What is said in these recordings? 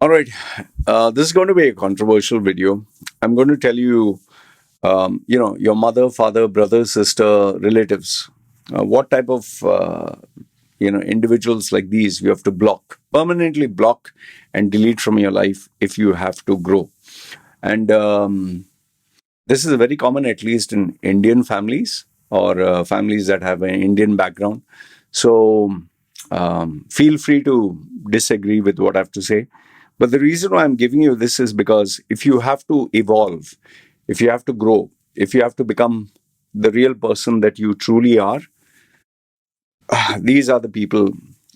All right. This is going to be a controversial video. I'm going to tell you, your mother, father, brother, sister, relatives, what type of, individuals like these you have to block, permanently block and delete from your life if you have to grow. And this is very common, at least in Indian families or families that have an Indian background. So feel free to disagree with what I have to say. But the reason why I'm giving you this is because if you have to evolve, if you have to grow, if you have to become the real person that you truly are, these are the people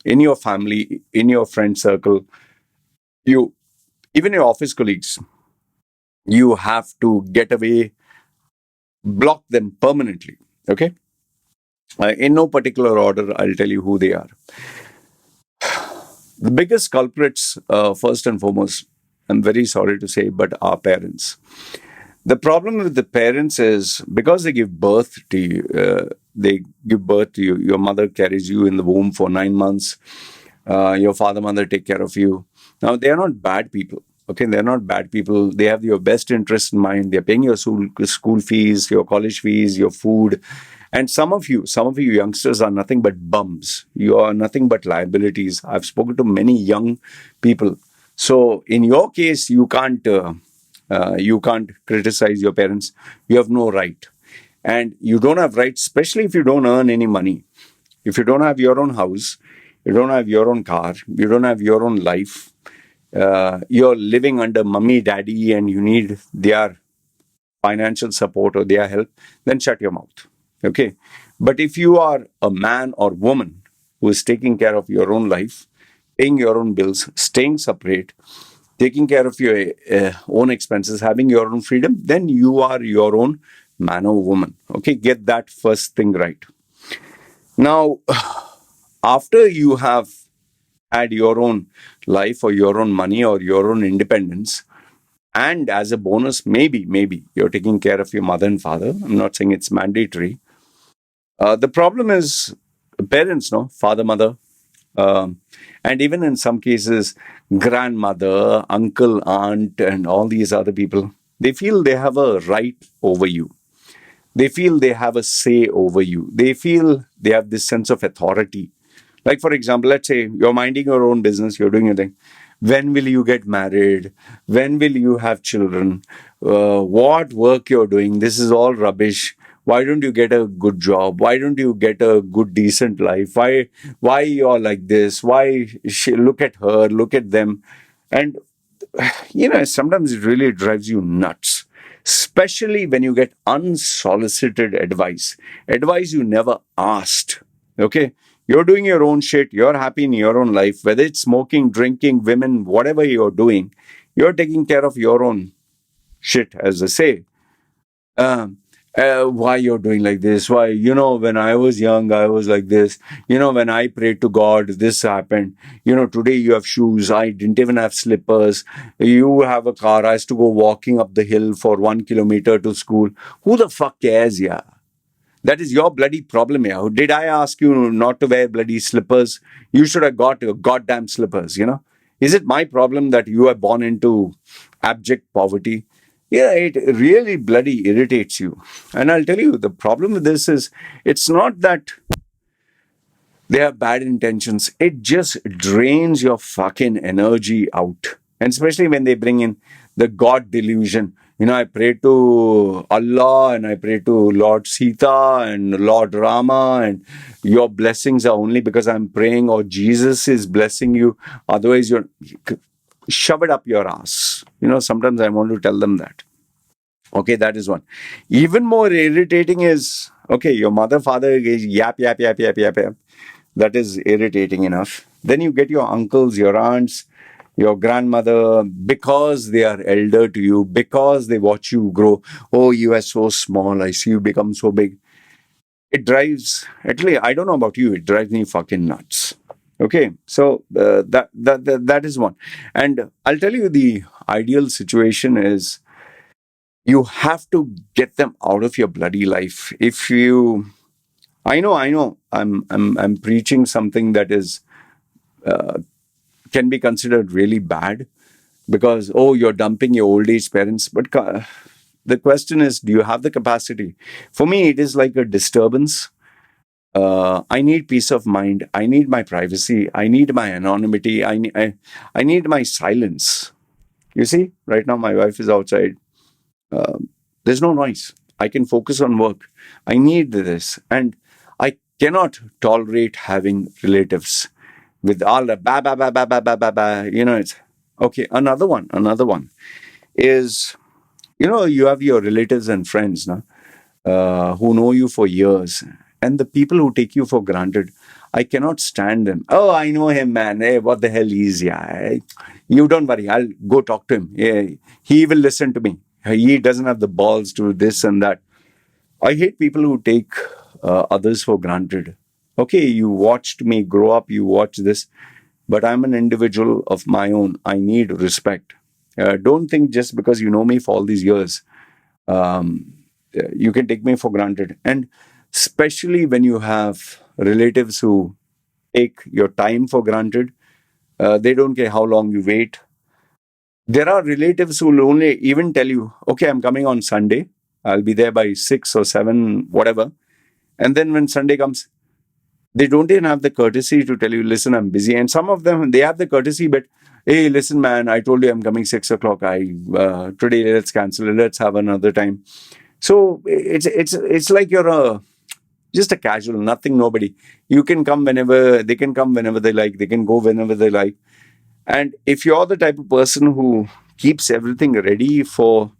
in your family, in your friend circle, you, even your office colleagues, you have to get away, block them permanently. Okay. In no particular order, I'll tell you who they are. The biggest culprits, first and foremost, I'm very sorry to say, but our parents. The problem with the parents is because they give birth to you, your mother carries you in the womb for 9 months, your father, mother take care of you. Now, they are not bad people. Okay, they're not bad people. They have your best interest in mind. They're paying your school fees, your college fees, your food. And some of you youngsters are nothing but bums. You are nothing but liabilities. I've spoken to many young people. So in your case, you can't criticize your parents. You have no right, and you don't have rights, especially if you don't earn any money. If you don't have your own house, you don't have your own car, you don't have your own life. You're living under mummy, daddy, and you need their financial support or their help. Then shut your mouth. Okay. But if you are a man or woman who is taking care of your own life, paying your own bills, staying separate, taking care of your own expenses, having your own freedom, then you are your own man or woman. Okay, get that first thing right. Now, after you have had your own life or your own money or your own independence, and as a bonus, maybe you're taking care of your mother and father. I'm not saying it's mandatory. The problem is parents, no, father, mother, um, and even in some cases, grandmother, uncle, aunt, and all these other people, they feel they have a right over you. They feel they have a say over you. They feel they have this sense of authority. Like, for example, let's say you're minding your own business, you're doing your thing. When will you get married? When will you have children? What work you're doing? This is all rubbish. Why don't you get a good job? Why don't you get a good, decent life? Why you're like this? Look at her, look at them. And sometimes it really drives you nuts, especially when you get unsolicited advice you never asked. Okay, you're doing your own shit, you're happy in your own life, whether it's smoking, drinking, women, whatever you're doing, you're taking care of your own shit, as they say. um, why you're doing like this? Why, when I was young, I was like this. When I prayed to God, this happened. Today you have shoes. I didn't even have slippers. You have a car. I used to go walking up the hill for 1 kilometer to school. Who the fuck cares, yeah? That is your bloody problem, yeah. Did I ask you not to wear bloody slippers? You should have got your goddamn slippers. Is it my problem that you are born into abject poverty? Yeah, it really bloody irritates you. And I'll tell you, the problem with this is it's not that they have bad intentions. It just drains your fucking energy out. And especially when they bring in the God delusion. I pray to Allah and I pray to Lord Sita and Lord Rama, and your blessings are only because I'm praying, or Jesus is blessing you. Otherwise, you're shove it up your ass. Sometimes I want to tell them that. Okay, that is one. Even more irritating is, okay, your mother, father is yap, yap, yap, yap, yap, yap. That is irritating enough. Then you get your uncles, your aunts, your grandmother, because they are elder to you, because they watch you grow. Oh, you are so small. I see you become so big. It drives, at least, I don't know about you, it drives me fucking nuts. Okay, so that is one. And I'll tell you, the ideal situation is you have to get them out of your bloody life. If you, I know, I'm preaching something that is can be considered really bad, because, oh, you're dumping your old age parents. But the question is, do you have the capacity? For me, it is like a disturbance. I need peace of mind. I need my privacy. I need my anonymity. I need my silence. You see, right now my wife is outside. There's no noise. I can focus on work. I need this. And I cannot tolerate having relatives with all the ba ba ba ba ba ba ba ba. It's okay. Another one is, you have your relatives and friends now, who know you for years, and the people who take you for granted. I cannot stand them. Oh, I know him, man. Hey, what the hell is? Yeah, you don't worry. I'll go talk to him. Yeah, he will listen to me. He doesn't have the balls to this and that. I hate people who take others for granted. Okay, you watched me grow up. You watched this, but I'm an individual of my own. I need respect. Don't think just because you know me for all these years, um, you can take me for granted. And especially when you have relatives who take your time for granted, they don't care how long you wait. There are relatives who will only even tell you, okay, I'm coming on Sunday. I'll be there by 6 or 7, whatever. And then when Sunday comes, they don't even have the courtesy to tell you, listen, I'm busy. And some of them, they have the courtesy, but hey, listen, man, I told you I'm coming 6 o'clock. Today let's cancel it. Let's have another time. So it's like you're just a casual, nothing, nobody. You can come whenever they can come whenever they like. They can go whenever they like. And if you're the type of person who keeps everything ready for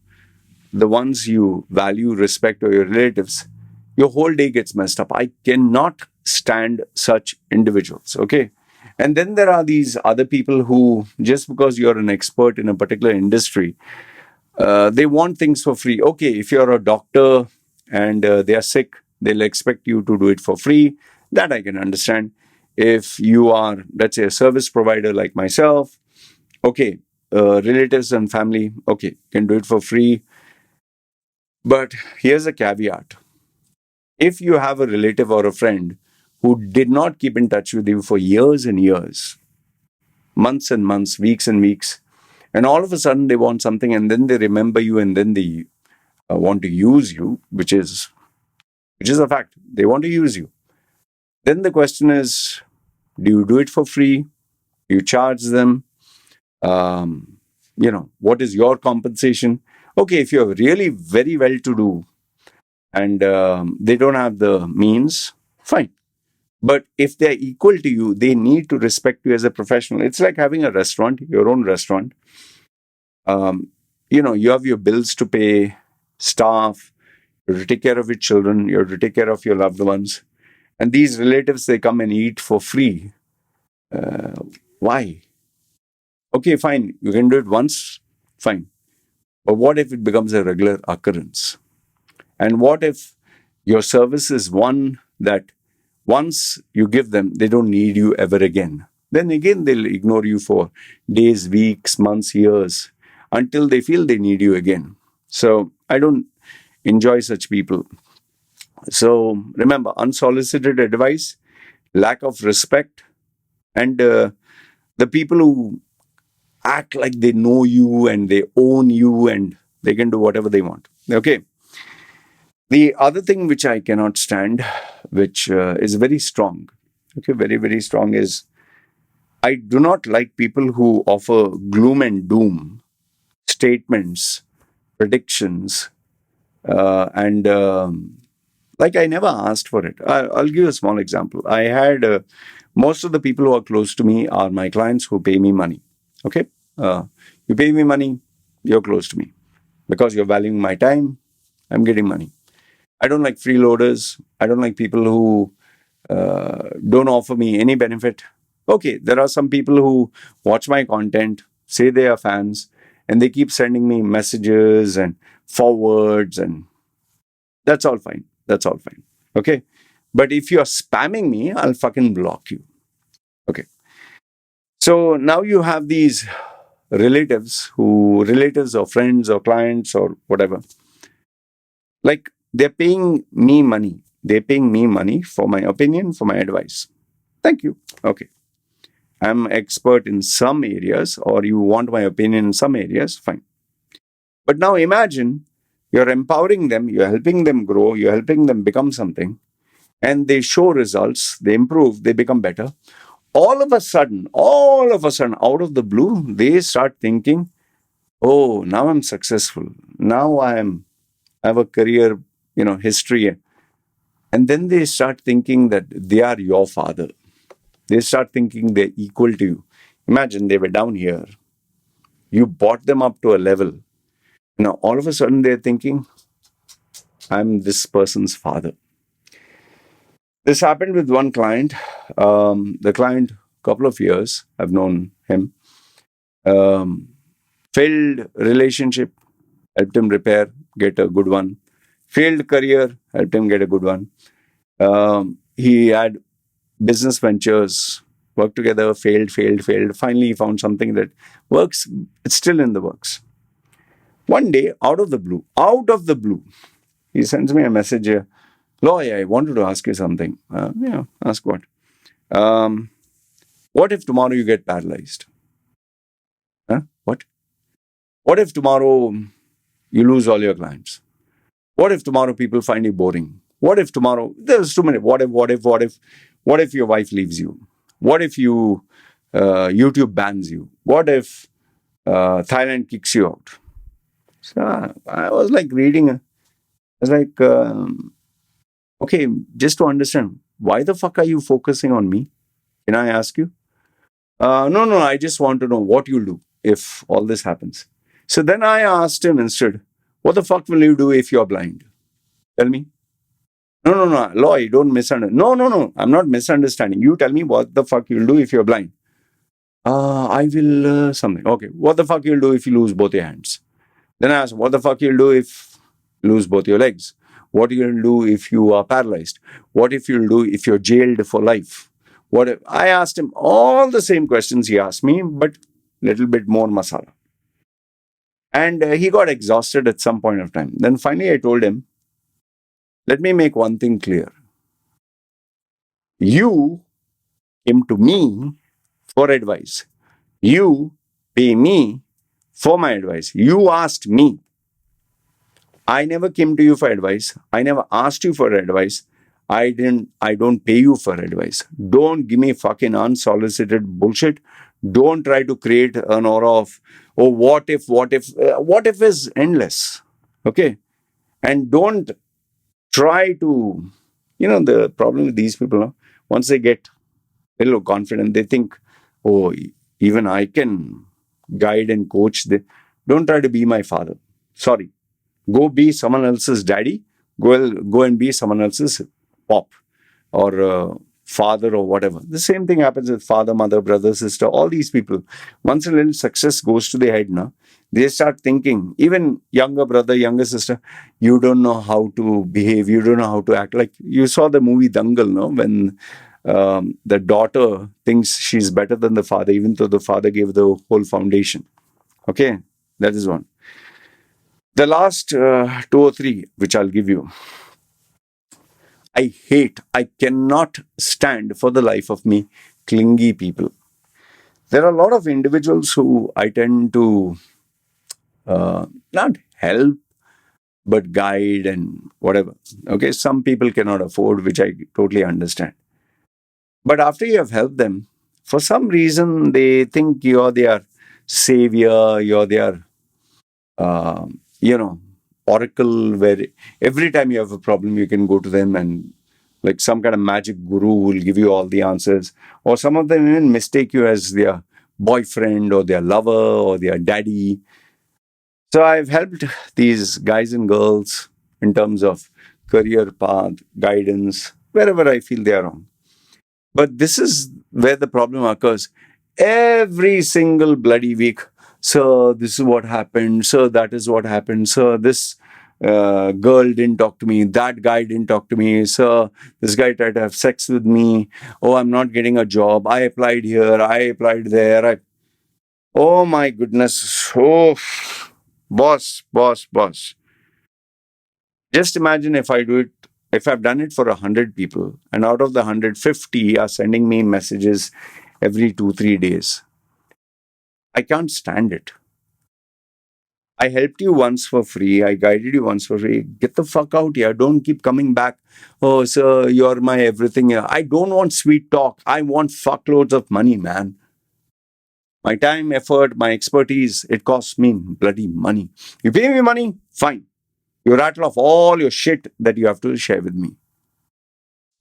the ones you value, respect, or your relatives, your whole day gets messed up. I cannot stand such individuals. Okay. And then there are these other people who, just because you're an expert in a particular industry, they want things for free. Okay, if you're a doctor and they are sick, they'll expect you to do it for free. That I can understand. If you are, let's say, a service provider like myself, okay, relatives and family, okay, can do it for free. But here's a caveat. If you have a relative or a friend who did not keep in touch with you for years and years, months and months, weeks and weeks, and all of a sudden they want something and then they remember you and then they want to use you, which is a fact. They want to use you. Then the question is, do you do it for free? Do you charge them? What is your compensation? Okay, if you're really very well to do and they don't have the means, fine. But if they're equal to you, they need to respect you as a professional. It's like having a restaurant, your own restaurant. You have your bills to pay, staff, you have to take care of your children, you have to take care of your loved ones. And these relatives, they come and eat for free. Why? Okay, fine. You can do it once, fine. But what if it becomes a regular occurrence? And what if your service is one that once you give them, they don't need you ever again? Then again, they'll ignore you for days, weeks, months, years, until they feel they need you again. So I don't enjoy such people. So remember, unsolicited advice, lack of respect, and the people who act like they know you and they own you and they can do whatever they want. Okay. The other thing which I cannot stand, which is very strong, okay, very, very strong, is I do not like people who offer gloom and doom statements, predictions, and like I never asked for it. I'll give you a small example. I had most of the people who are close to me are my clients who pay me money. Okay, you pay me money, you're close to me because you're valuing my time. I'm getting money. I don't like freeloaders. I don't like people who don't offer me any benefit. Okay, there are some people who watch my content, say they are fans, and they keep sending me messages and forwards, and that's all fine. That's all fine. Okay. But if you're spamming me, I'll fucking block you. Okay. So now you have these relatives or friends or clients or whatever, like they're paying me money. They're paying me money for my opinion, for my advice. Thank you. Okay. I'm expert in some areas, or you want my opinion in some areas, fine. But now imagine you're empowering them, you're helping them grow, you're helping them become something, and they show results, they improve, they become better. All of a sudden, out of the blue, they start thinking, oh, now I'm successful. Now I have a career, history. And then they start thinking that they are your father. They start thinking they're equal to you. Imagine they were down here. You brought them up to a level. Now, all of a sudden, they're thinking, I'm this person's father. This happened with one client. The client, couple of years, I've known him. Um, Failed relationship, helped him repair, get a good one. Failed career, helped him get a good one. He had business ventures, worked together, failed, failed, failed. Finally, he found something that works. It's still in the works. One day, out of the blue, he sends me a message. Loy, I wanted to ask you something. Ask what? Um, what if tomorrow you get paralyzed? Huh? What? What if tomorrow you lose all your clients? What if tomorrow people find you boring? What if tomorrow there's too many? What if your wife leaves you? What if YouTube bans you? What if Thailand kicks you out? So I was like reading. I was like, okay, just to understand, why the fuck are you focusing on me? Can I ask you? No. I just want to know what you'll do if all this happens. So then I asked him instead, what the fuck will you do if you're blind? Tell me. No. Loy, don't misunderstand. No. I'm not misunderstanding. You tell me what the fuck you'll do if you're blind. I will something. Okay. What the fuck you'll do if you lose both your hands? Then I asked, what the fuck you'll do if you lose both your legs? What you'll do if you are paralyzed? What if you'll do if you're jailed for life? What if, I asked him all the same questions he asked me, but little bit more masala. And he got exhausted at some point of time. Then finally I told him, let me make one thing clear. You came to me for advice. You pay me for my advice. You asked me. I never came to you for advice. I never asked you for advice. I don't pay you for advice. Don't give me fucking unsolicited bullshit. Don't try to create an aura of, oh, what if? What if is endless. Okay. And don't try to, the problem with these people, no? Once they get a little confident, they think, oh, even I can guide and coach. Don't try to be my father. Sorry. Go be someone else's daddy. Go and be someone else's pop or father or whatever. The same thing happens with father, mother, brother, sister, all these people. Once a little success goes to their head, now they start thinking, even younger brother, younger sister, you don't know how to behave, you don't know how to act. Like you saw the movie Dangal, no? When the daughter thinks she's better than the father, even though the father gave the whole foundation. Okay, that is one. The last two or three, which I'll give you. I cannot stand for the life of me, clingy people. There are a lot of individuals who I tend to not help, but guide and whatever. Okay, some people cannot afford, which I totally understand. But after you have helped them, for some reason, they think you're their savior, you're their, uh, oracle, where every time you have a problem, you can go to them and like some kind of magic guru will give you all the answers. Or some of them even mistake you as their boyfriend or their lover or their daddy. So I've helped these guys and girls in terms of career path, guidance, wherever I feel they are wrong. But this is where the problem occurs. Every single bloody week, so this is what happened, so that is what happened, so this girl didn't talk to me, that guy didn't talk to me, so this guy tried to have sex with me, oh, I'm not getting a job, I applied here, I applied there, oh my goodness, oh, boss. Just imagine if I do it, if I've done it for 100 people, and out of the 150 are sending me messages every 2, 3 days. I can't stand it. I helped you once for free. I guided you once for free. Get the fuck out here. Don't keep coming back. Oh, sir, you're my everything. I don't want sweet talk. I want fuckloads of money, man. My time, effort, my expertise, it costs me bloody money. You pay me money, fine. You rattle off all your shit that you have to share with me.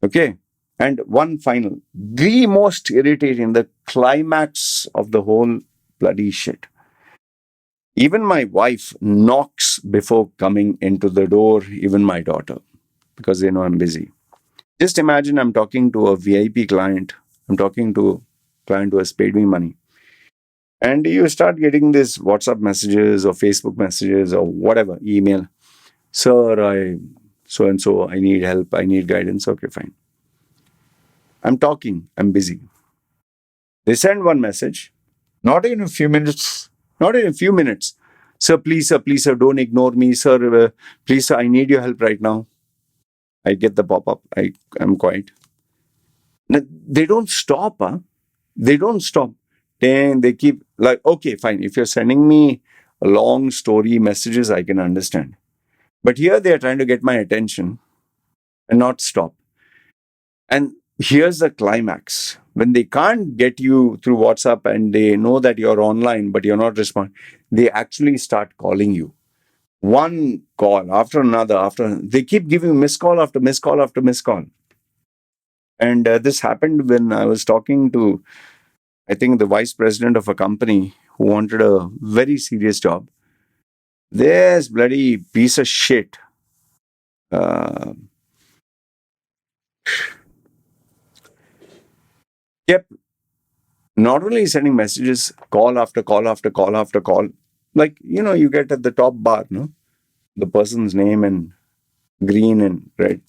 Okay? And one final, the most irritating, the climax of the whole bloody shit. Even my wife knocks before coming into the door, even my daughter, because they know I'm busy. Just imagine I'm talking to a VIP client. I'm talking to a client who has paid me money. And you start getting these WhatsApp messages or Facebook messages or whatever, email. Sir, I so and so, I need help, I need guidance. Okay, fine. I'm talking, I'm busy. They send one message, not in a few minutes, not in a few minutes. Sir, please, sir, don't ignore me, sir. Please, sir, I need your help right now. I get the pop up. I'm quiet. They don't stop, huh? They don't stop. Then they keep like, okay, fine. If you're sending me a long story messages, I can understand. But here they are trying to get my attention and not stop. And here's the climax. When they can't get you through WhatsApp and they know that you're online, but you're not responding, they actually start calling you. One call after another, they keep giving missed call after missed call after missed call. And this happened when I was talking to, I think, the vice president of a company who wanted a very serious job. This bloody piece of shit uh, kept not only sending messages, call after call after call after call. Like, you get at the top bar, no? The person's name and green and red.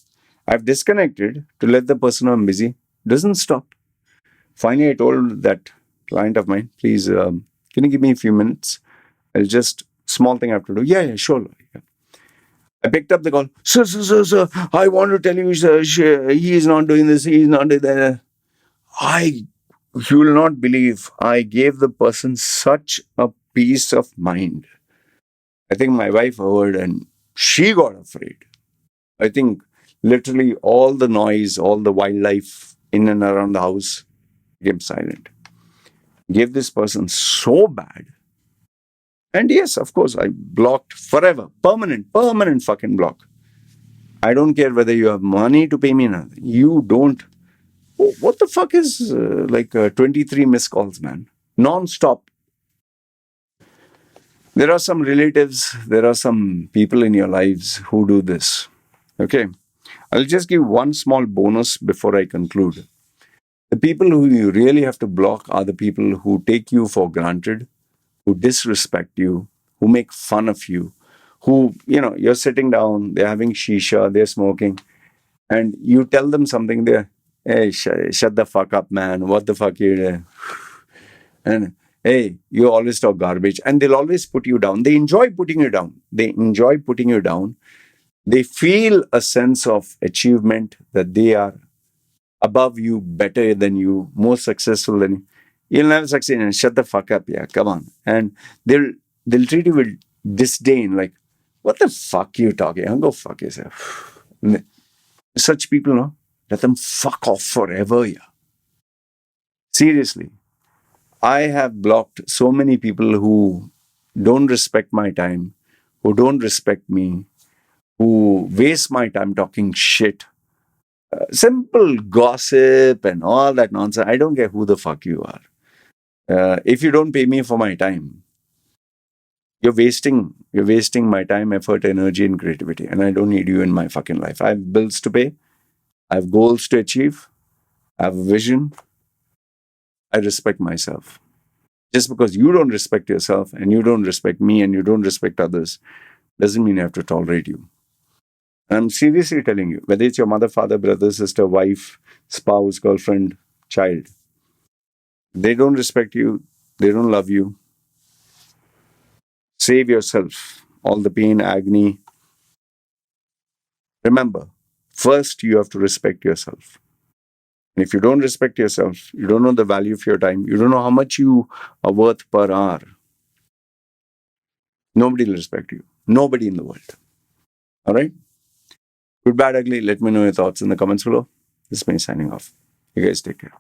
I've disconnected to let the person know I'm busy. Doesn't stop. Finally, I told that client of mine, please, can you give me a few minutes? I'll just, small thing I have to do. Yeah, sure. Yeah. I picked up the call. Sir, I want to tell you, sir, he is not doing this, he is not doing that. You will not believe, I gave the person such a peace of mind. I think my wife heard and she got afraid. I think literally all the noise, all the wildlife in and around the house became silent. Gave this person so bad. And yes, of course, I blocked forever. Permanent fucking block. I don't care whether you have money to pay me nothing. You don't. What the fuck is 23 missed calls, man? Non-stop. There are some relatives, there are some people in your lives who do this. Okay. I'll just give one small bonus before I conclude. The people who you really have to block are the people who take you for granted, who disrespect you, who make fun of you, who, you're sitting down, they're having shisha, they're smoking, and you tell them something, they're, hey, shut the fuck up, man. What the fuck you doing? And hey, you always talk garbage. And they'll always put you down. They enjoy putting you down. They feel a sense of achievement that they are above you, better than you, more successful than you. You'll never succeed. And shut the fuck up, yeah, come on. And they'll treat you with disdain, like, what the fuck you talking? Go fuck yourself. Such people, no, let them fuck off forever, yeah. Seriously. I have blocked so many people who don't respect my time, who don't respect me, who waste my time talking shit. Simple gossip and all that nonsense. I don't care who the fuck you are. If you don't pay me for my time, you're wasting my time, effort, energy, and creativity. And I don't need you in my fucking life. I have bills to pay. I have goals to achieve. I have a vision. I respect myself. Just because you don't respect yourself and you don't respect me and you don't respect others doesn't mean I have to tolerate you. I'm seriously telling you, whether it's your mother, father, brother, sister, wife, spouse, girlfriend, child, they don't respect you, they don't love you. Save yourself all the pain, agony. Remember, first you have to respect yourself. And if you don't respect yourself, you don't know the value of your time, you don't know how much you are worth per hour, nobody will respect you. Nobody in the world. All right? Good, bad, ugly. Let me know your thoughts in the comments below. This is me signing off. You guys take care.